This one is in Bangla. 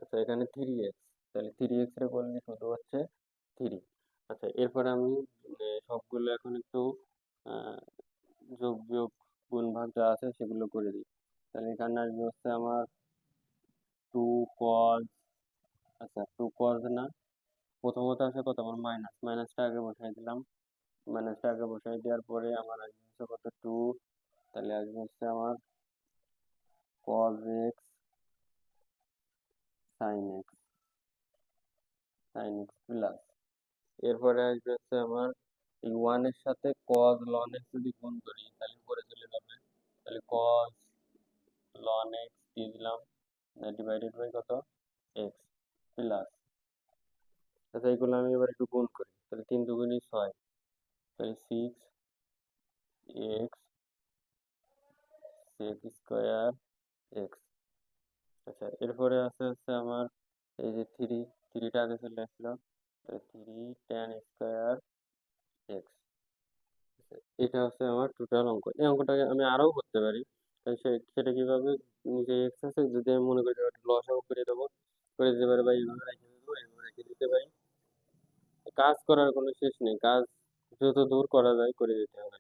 আচ্ছা এখানে 3x, তাহলে 3x এর করলে শুধু হচ্ছে 3। আচ্ছা এরপরে আমি সবগুলো এখন একটু আহ, যোগ বিয়োগ গুণ ভাগ যা আছে সেগুলো করে দিই। তাহলে এখানে আসবে হচ্ছে আমার 2 cos, আচ্ছা 2 cos না, প্রথমত আছে কত আমার মাইনাস, মাইনাসটা আগে বসাই দিলাম। মাইনাসটা আগে বসাই দেওয়ার পরে আমার আসবে হচ্ছে কত 2, তাহলে আসবে হচ্ছে আমার cos x sin x, sin x plus, এরপরে আসবে হচ্ছে আমার এই 1 এর সাথে cos ln x যদি গুণ করি তাহলে উপরে চলে যাবে, তাহলে cos ln x দিয়ে দিলাম ডিভাইডেড বাই কত x প্লাস। আচ্ছা এগুলো আমি এবার একটু গুণ করি, তাহলে 3 দুগুণী 6, তাহলে 6x sec স্কোয়ার x। আচ্ছা এরপরে আছে হচ্ছে আমার এই যে 3টা আগে চলে আসলো, তাহলে 3 tan স্কোয়ার x। এটা হচ্ছে আমার টোটাল অঙ্ক। এই অঙ্কটাকে আমি আরও করতে পারি, তাই সেটা কিভাবে, নিচে এক্স আছে যদি আমি মনে করি লসাগু করে দেবো, করে দিতে পারি, বা এইভাবে রেখে দেবো, এইভাবে রেখে দিতে পারি। কাজ করার কোনো শেষ নেই, কাজ যত দূর করা যায় করে দিতে হবে।